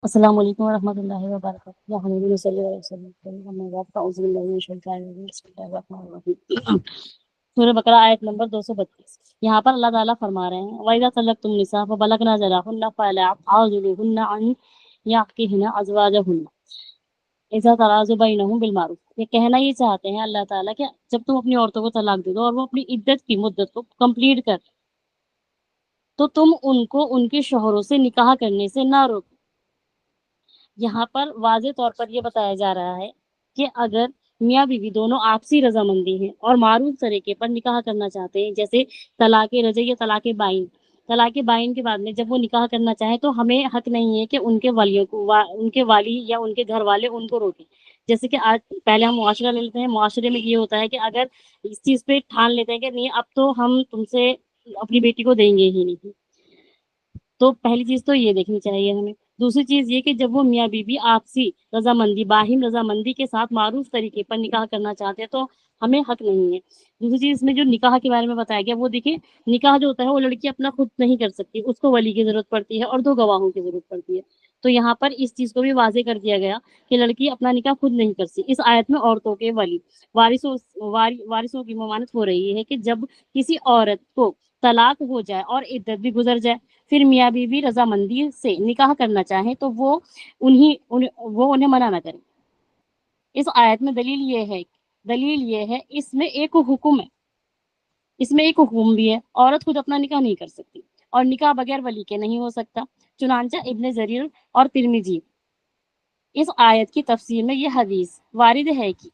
السلام علیکم ورحمۃ اللہ وبرکاتہ الحمد صلی اللہ علیہ وسلم۔ سورہ بقرہ آیت نمبر 232۔ یہاں پر اللہ تعالیٰ فرما رہے ہیں وَإِذَا طَلَّقْتُمُ النِّسَاءَ فَبَلَغْنَ أَجَلَهُنَّ فَلَا تَعْضُلُوهُنَّ أَن يَنكِحْنَ أَزْوَاجَهُنَّ إِذَا تَرَاضَوْا بَيْنَهُم بِالْمَعْرُوفِ۔ یہ کہنا یہ چاہتے ہیں اللہ تعالیٰ کہ جب تم اپنی عورتوں کو طلاق دے دو اور وہ اپنی عدت کی مدت کو کمپلیٹ کر تو تم ان کو ان کے شوہروں سے نکاح کرنے سے نہ روکو۔ یہاں پر واضح طور پر یہ بتایا جا رہا ہے کہ اگر میاں بیوی دونوں آپسی رضامندی ہیں اور معروف طریقے پر نکاح کرنا چاہتے ہیں، جیسے طلاق رجعی یا طلاق بائن کے بعد میں جب وہ نکاح کرنا چاہے تو ہمیں حق نہیں ہے کہ ان کے والیوں کو ان کے والی یا ان کے گھر والے ان کو روکیں۔ جیسے کہ آج پہلے ہم معاشرہ لے لیتے ہیں، معاشرے میں یہ ہوتا ہے کہ اگر اس چیز پہ ٹھان لیتے ہیں کہ نہیں اب تو ہم تم سے اپنی بیٹی کو دیں گے ہی نہیں، تو پہلی چیز تو یہ دیکھنی چاہیے ہمیں۔ دوسری چیز یہ کہ جب وہ میاں بیوی آپسی رضامندی باہم رضامندی کے ساتھ معروف طریقے پر نکاح کرنا چاہتے ہیں تو ہمیں حق نہیں ہے۔ دوسری چیز میں جو نکاح کے بارے میں بتایا گیا وہ دیکھیں، نکاح جو ہوتا ہے وہ لڑکی اپنا خود نہیں کر سکتی، اس کو ولی کی ضرورت پڑتی ہے اور 2 گواہوں کی ضرورت پڑتی ہے۔ تو یہاں پر اس چیز کو بھی واضح کر دیا گیا کہ لڑکی اپنا نکاح خود نہیں کر سکتی۔ اس آیت میں عورتوں کے ولی وارثوں کی ممانعت ہو رہی ہے کہ جب کسی عورت کو طلاق ہو جائے اور عدت بھی گزر جائے، پھر میاں بیوی رضامندی سے نکاح کرنا چاہیں تو وہ انہیں منع نہ کریں۔ اس آیت میں دلیل یہ ہے اس میں ایک حکم بھی ہے، عورت خود اپنا نکاح نہیں کر سکتی اور نکاح بغیر ولی کے نہیں ہو سکتا۔ چنانچہ ابن جریر اور ترمذی اس آیت کی تفسیر میں یہ حدیث وارد ہے کہ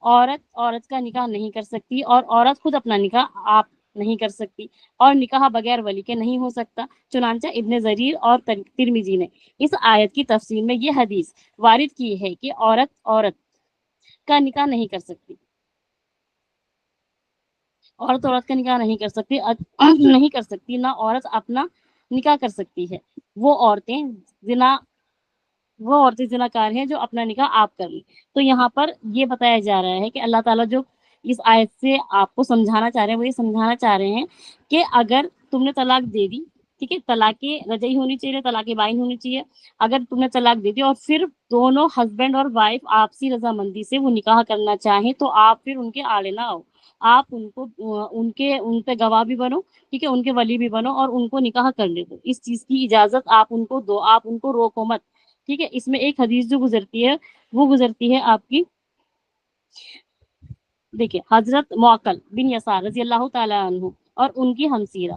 عورت کا نکاح نہیں کر سکتی اور عورت خود اپنا نکاح آپ نہیں کر سکتی اور نکاح بغیر ولی کے نہیں ہو سکتا۔ چنانچہ ابن جریر اور ترمذی نے اس آیت کی تفسیر میں یہ حدیث وارد کی ہے کہ عورت کا نکاح نہیں کر سکتی، عورت کا نکاح نہیں کر سکتی نہ عورت اپنا نکاح کر سکتی ہے۔ وہ عورتیں زناکار ہیں جو اپنا نکاح آپ کر لیں۔ تو یہاں پر یہ بتایا جا رہا ہے کہ اللہ تعالیٰ جو اس آیت سے آپ کو سمجھانا چاہ رہے ہیں وہ یہ سمجھانا چاہ رہے ہیں کہ اگر تم نے طلاق دے دی، ٹھیک ہے، طلاق رجعی ہونی چاہیے، طلاق بائن ہونی چاہیے۔ اگر تم نے طلاق دے دی اور پھر دونوں ہسبینڈ اور وائف آپسی رضامندی سے وہ نکاح کرنا چاہیں تو آپ پھر ان کے آڑے نہ آؤ، آپ ان پہ گواہ بھی بنو، ٹھیک ہے، ان کے ولی بھی بنو اور ان کو نکاح کرنے دو۔ اس چیز کی اجازت آپ ان کو دو، آپ ان کو روکو مت، ٹھیک ہے۔ اس میں ایک حدیث جو گزرتی ہے آپ کی، دیکھیں، حضرت معقل بن یسار رضی اللہ تعالیٰ عنہ اور ان کی ہمسیرہ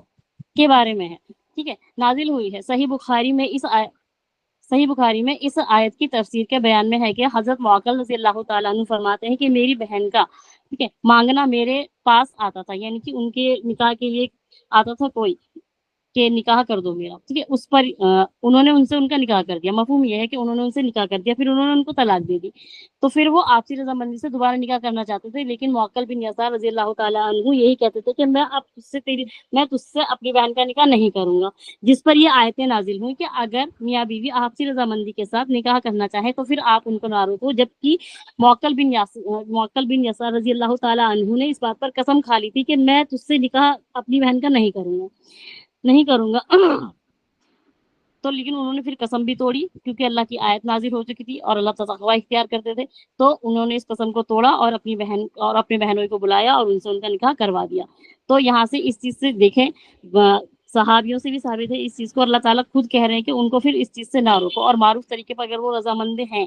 کے بارے میں ہے، ٹھیک ہے، نازل ہوئی ہے۔ صحیح بخاری میں اس آیت کی تفسیر کے بیان میں ہے کہ حضرت معقل رضی اللہ تعالیٰ عنہ فرماتے ہیں کہ میری بہن کا، ٹھیک ہے، مانگنا میرے پاس آتا تھا، یعنی کہ ان کے نکاح کے لیے آتا تھا کوئی کہ نکاح کر دو میرا، ٹھیک ہے، اس پر انہوں نے ان سے ان کا نکاح کر دیا۔ مفہوم یہ ہے کہ انہوں نے ان سے نکاح کر دیا، پھر انہوں نے ان کو طلاق دے دی، تو پھر وہ آپسی رضامندی سے دوبارہ نکاح کرنا چاہتے تھے، لیکن معقل بن یسار رضی اللہ تعالیٰ عنہ یہی کہتے تھے کہ میں تجھ سے اپنی بہن کا نکاح نہیں کروں گا، جس پر یہ آیتیں نازل ہوئی کہ اگر میاں بیوی آپسی رضامندی کے ساتھ نکاح کرنا چاہے تو پھر آپ ان کو نہ روکو، جبکہ معقل بن یسار رضی اللہ تعالیٰ عنہ نے اس بات پر قسم کھا لی تھی کہ میں تجھ سے نکاح اپنی بہن کا نہیں کروں گا تو لیکن انہوں نے پھر قسم بھی توڑی کیونکہ اللہ کی آیت نازل ہو چکی تھی اور اللہ تقوی اختیار کرتے تھے، تو انہوں نے اس قسم کو توڑا اور اپنے بہنوں کو بلایا اور ان سے ان کا نکاح کروا دیا۔ تو یہاں سے اس چیز سے دیکھیں، صحابیوں سے بھی ثابت ہے اس چیز کو، اللہ تعالیٰ خود کہہ رہے ہیں کہ ان کو پھر اس چیز سے نہ روکو اور معروف طریقے پر اگر وہ رضامند ہیں،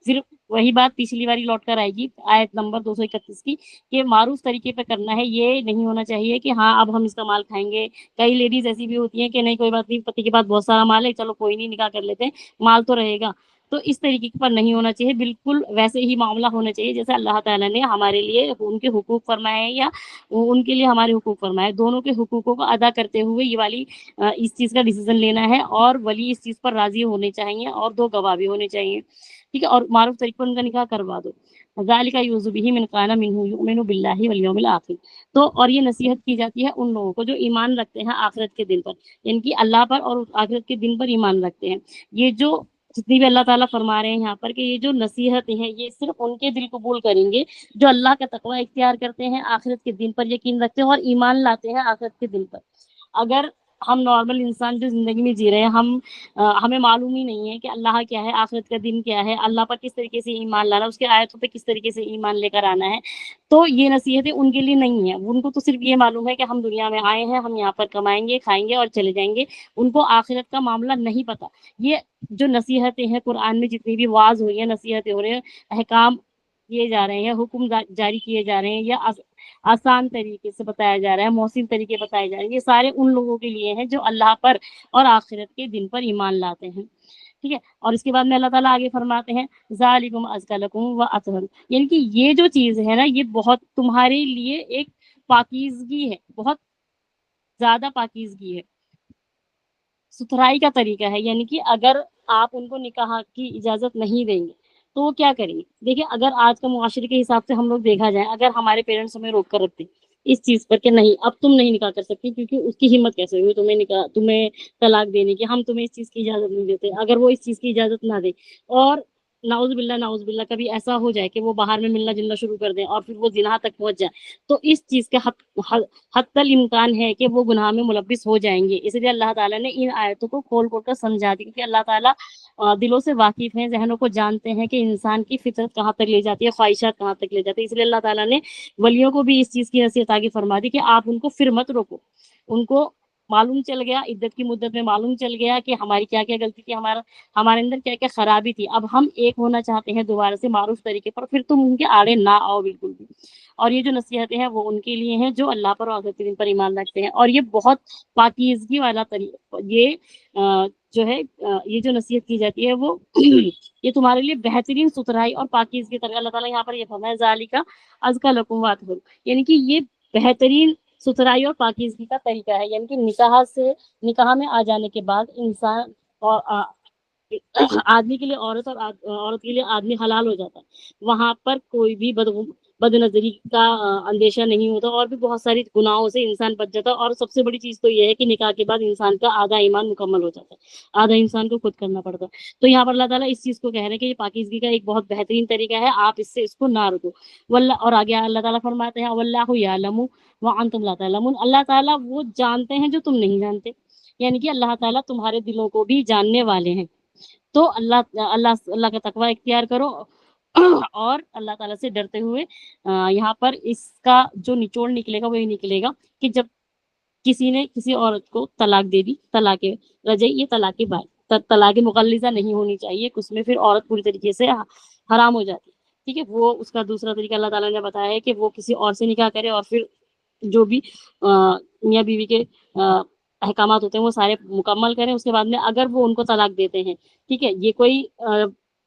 پھر وہی بات پچھلی باری لوٹ کر آئے گی آیت نمبر 231 کی کہ معروف طریقے پہ کرنا ہے، یہ نہیں ہونا چاہیے کہ ہاں اب ہم اس کا مال کھائیں گے۔ کئی لیڈیز ایسی بھی ہوتی ہیں کہ نہیں کوئی بات نہیں، پتی کے پاس بہت سارا مال ہے، چلو کوئی نہیں نکاح کر لیتے ہیں، مال تو رہے گا۔ تو اس طریقے پر نہیں ہونا چاہیے، بالکل ویسے ہی معاملہ ہونا چاہیے جیسے اللہ تعالیٰ نے ہمارے لیے ان کے حقوق فرمائے ہیں یا ان کے لیے ہمارے حقوق فرمائے، دونوں کے حقوقوں کو ادا کرتے ہوئے یہ والی اس چیز کا ڈیسیزن لینا ہے اور ولی اس چیز پر راضی ہونے چاہیے اور 2 گواہ بھی ہونے چاہیے، ٹھیک ہے، اور معروف طریقے پر ان کا نکاح کروا دو۔ ذالک یعوذ بہ من کان منہ یؤمن باللہ والیوم الآخر۔ تو اور یہ نصیحت کی جاتی ہے ان لوگوں کو جو ایمان رکھتے ہیں آخرت کے دن پر، یعنی کہ اللہ پر اور آخرت کے دن پر ایمان رکھتے ہیں۔ یہ جو جتنی بھی اللہ تعالیٰ فرما رہے ہیں یہاں پر کہ یہ جو نصیحتیں ہیں یہ صرف ان کے دل قبول کریں گے جو اللہ کا تقوی اختیار کرتے ہیں، آخرت کے دن پر یقین رکھتے ہیں اور ایمان لاتے ہیں آخرت کے دن پر۔ اگر ہم نارمل انسان جو زندگی میں جی رہے ہیں، ہمیں معلوم ہی نہیں ہے کہ اللہ کیا ہے، آخرت کا دن کیا ہے، اللہ پر کس طریقے سے ایمان لانا، اس کے آیتوں پہ کس طریقے سے ایمان لے کر آنا ہے. تو یہ نصیحتیں ان کے لیے نہیں ہیں. ان کو تو صرف یہ معلوم ہے کہ ہم دنیا میں آئے ہیں، ہم یہاں پر کمائیں گے، کھائیں گے اور چلے جائیں گے. ان کو آخرت کا معاملہ نہیں پتا. یہ جو نصیحتیں ہیں قرآن میں، جتنی بھی واعظ ہوئی ہیں، نصیحتیں ہو رہے ہیں، احکام کیے جا رہے ہیں، حکم جاری کیے جا رہے ہیں، یا آسان طریقے سے بتایا جا رہا ہے، محسن طریقے بتائے جا رہے ہیں، یہ سارے ان لوگوں کے لیے ہیں جو اللہ پر اور آخرت کے دن پر ایمان لاتے ہیں. ٹھیک ہے. اور اس کے بعد میں اللہ تعالیٰ آگے فرماتے ہیں ذالکم ازکی لکم واطہر، یعنی کہ یہ جو چیز ہے نا، یہ بہت تمہارے لیے ایک پاکیزگی ہے، بہت زیادہ پاکیزگی ہے، ستھرائی کا طریقہ ہے. یعنی کہ اگر آپ ان کو نکاح کی اجازت نہیں دیں گے تو وہ کیا کریں گے؟ دیکھیں، اگر آج کا معاشرے کے حساب سے ہم لوگ دیکھا جائے، اگر ہمارے پیرنٹس ہمیں روک کر رکھتے اس چیز پر کہ نہیں، اب تم نہیں نکاح کر سکتی، کیونکہ اس کی ہمت کیسے ہوئی تمہیں طلاق دینے کی، ہم تمہیں اس چیز کی اجازت نہیں دیتے. اگر وہ اس چیز کی اجازت نہ دے اور نعوذ باللہ کبھی ایسا ہو جائے کہ وہ باہر میں ملنا جلنا شروع کر دیں اور پھر وہ زنا تک پہنچ جائے، تو اس چیز کے حتی الامکان ہے کہ وہ گناہ میں ملوث ہو جائیں گے. اس لیے اللہ تعالیٰ نے ان آیتوں کو کھول کھول کر سمجھا دی، کیونکہ اللہ تعالیٰ دلوں سے واقف ہیں، ذہنوں کو جانتے ہیں کہ انسان کی فطرت کہاں تک لے جاتی ہے، خواہشات کہاں تک لے جاتی ہے. اس لیے اللہ تعالیٰ نے ولیوں کو بھی اس چیز کی نصیحت آگے فرما دی کہ آپ ان کو پھر مت روکو. ان کو معلوم چل گیا، عدت کی مدت میں معلوم چل گیا کہ ہماری کیا کیا غلطی تھی، ہمارے اندر کیا کیا خرابی تھی. اب ہم ایک ہونا چاہتے ہیں دوبارہ سے معروف طریقے پر، پھر تم ان کے آڑے نہ آؤ بالکل بھی. اور یہ جو نصیحتیں ہیں وہ ان کے لیے ہیں جو اللہ پر اور آخرت کے دن پر ایمان رکھتے ہیں. اور یہ بہت پاکیزگی والا طریقہ، یہ جو ہے یہ جو نصیحت کی جاتی ہے وہ یہ تمہارے لیے بہترین ستھرائی اور پاکیزگی طریقہ. اللہ تعالیٰ یہاں پر یہ فرمایا ذالک ازکی لکم واطہر، یعنی کہ یہ بہترین ستھرائی اور پاکیزگی کا طریقہ ہے. یعنی کہ نکاح میں آ جانے کے بعد انسان اور آدمی کے لیے عورت اور عورت کے لیے آدمی حلال ہو جاتا ہے. وہاں پر کوئی بھی بد نظری کا اندیشہ نہیں ہوتا، اور بھی بہت ساری گناہوں سے انسان بچ جاتا ہے. اور سب سے بڑی چیز تو یہ ہے کہ نکاح کے بعد انسان کا آدھا ایمان مکمل ہو جاتا ہے، آدھا انسان کو خود کرنا پڑتا ہے. تو یہاں پر اللہ تعالیٰ اس چیز کو کہہ رہے ہیں کہ یہ پاکیزگی کا ایک بہت بہترین طریقہ ہے، آپ اس کو نہ رکو. اور آگے اللہ تعالیٰ فرماتے ہیں واللہ یعلم وانتم لا تعلمون، اللہ تعالیٰ وہ جانتے ہیں جو تم نہیں جانتے. یعنی کہ اللہ تعالیٰ تمہارے دلوں کو بھی جاننے والے ہیں. تو اللہ کا تقوی اختیار کرو اور اللہ تعالیٰ سے ڈرتے ہوئے. یہاں پر اس کا جو نچوڑ نکلے گا وہ یہ نکلے گا کہ جب کسی نے کسی عورت کو طلاق دے دی، طلاق رجعی، یہ طلاق مغلظہ نہیں ہونی چاہیے، اس میں پھر عورت پوری طریقے سے حرام ہو جاتی ہے. ٹھیک ہے. وہ اس کا دوسرا طریقہ اللہ تعالیٰ نے بتایا ہے کہ وہ کسی اور سے نکاح کرے، اور پھر جو بھی میاں بیوی کے احکامات ہوتے ہیں وہ سارے مکمل کریں. اس کے بعد میں اگر وہ ان کو طلاق دیتے ہیں، ٹھیک ہے، یہ کوئی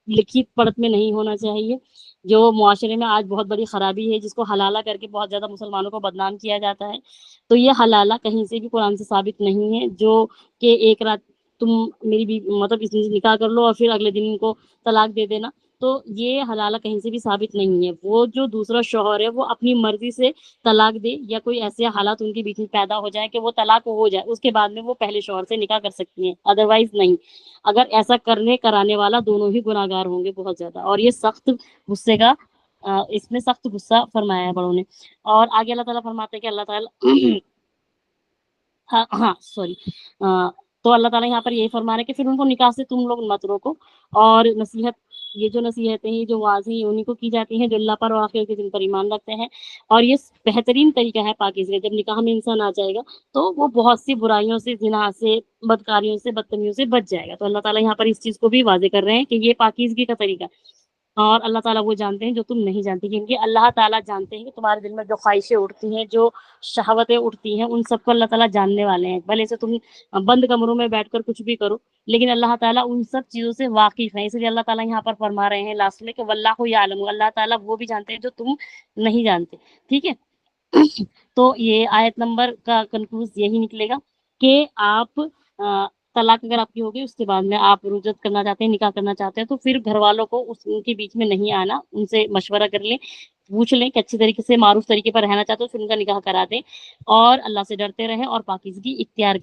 لکھی پڑھت میں نہیں ہونا چاہیے، جو معاشرے میں آج بہت بڑی خرابی ہے، جس کو حلالہ کر کے بہت زیادہ مسلمانوں کو بدنام کیا جاتا ہے. تو یہ حلالہ کہیں سے بھی قرآن سے ثابت نہیں ہے، جو کہ ایک رات تم میری بھی مطلب اس نکاح کر لو اور پھر اگلے دن ان کو طلاق دے دینا. تو یہ حلالہ کہیں سے بھی ثابت نہیں ہے. وہ جو دوسرا شوہر ہے وہ اپنی مرضی سے طلاق دے، یا کوئی ایسے حالات ان کے بیچ میں پیدا ہو جائے کہ وہ طلاق ہو جائے، اس کے بعد میں وہ پہلے شوہر سے نکاح کر سکتی ہیں، ادروائز نہیں. اگر ایسا کرانے والا دونوں ہی گناہ گار ہوں گے بہت زیادہ. اور یہ سخت غصے کا اس میں سخت غصہ فرمایا ہے بڑوں نے. اور آگے اللہ تعالیٰ فرماتے ہیں کہ اللہ تعالیٰ تو اللہ تعالیٰ یہاں پر یہی فرما رہے ہیں کہ پھر ان کو نکاح سے تم لوگ مت روکو. اور یہ جو نصیحتیں ہیں، جو واضح ہیں، انہیں کو کی جاتی ہیں جو اللہ پر اور آخرت کے دن پر ایمان رکھتے ہیں. اور یہ بہترین طریقہ ہے پاکیزگی. جب نکاح میں انسان آ جائے گا تو وہ بہت سی برائیوں سے، زنا سے، بدکاریوں سے، بدتمیزیوں سے بچ جائے گا. تو اللہ تعالیٰ یہاں پر اس چیز کو بھی واضح کر رہے ہیں کہ یہ پاکیزگی کا طریقہ ہے. اور اللہ تعالیٰ وہ جانتے ہیں جو تم نہیں جانتے، کیونکہ اللہ تعالیٰ جانتے ہیں کہ تمہارے دل میں جو خواہشیں اٹھتی ہیں، جو شہوتیں اٹھتی ہیں، ان سب کو اللہ تعالیٰ جاننے والے ہیں. بھلے سے تم بند کمروں میں بیٹھ کر کچھ بھی کرو، لیکن اللہ تعالیٰ ان سب چیزوں سے واقف ہے. اس لیے اللہ تعالیٰ یہاں پر فرما رہے ہیں لاسٹ میں کہ واللہ یعلم، اللہ تعالیٰ وہ بھی جانتے ہیں جو تم نہیں جانتے. ٹھیک ہے. تو یہ آیت نمبر کا کنکلوز یہی نکلے گا کہ آپ طلاق اگر آپ کی ہوگی، اس کے بعد میں آپ رجعت کرنا چاہتے ہیں، نکاح کرنا چاہتے ہیں، تو پھر گھر والوں کو ان کے بیچ میں نہیں آنا، ان سے مشورہ کر لیں، پوچھ لیں کہ اچھی طریقے سے معروف طریقے پر رہنا چاہتے ہو، پھر ان کا نکاح کرا دیں، اور اللہ سے ڈرتے رہیں اور پاکیزگی اختیار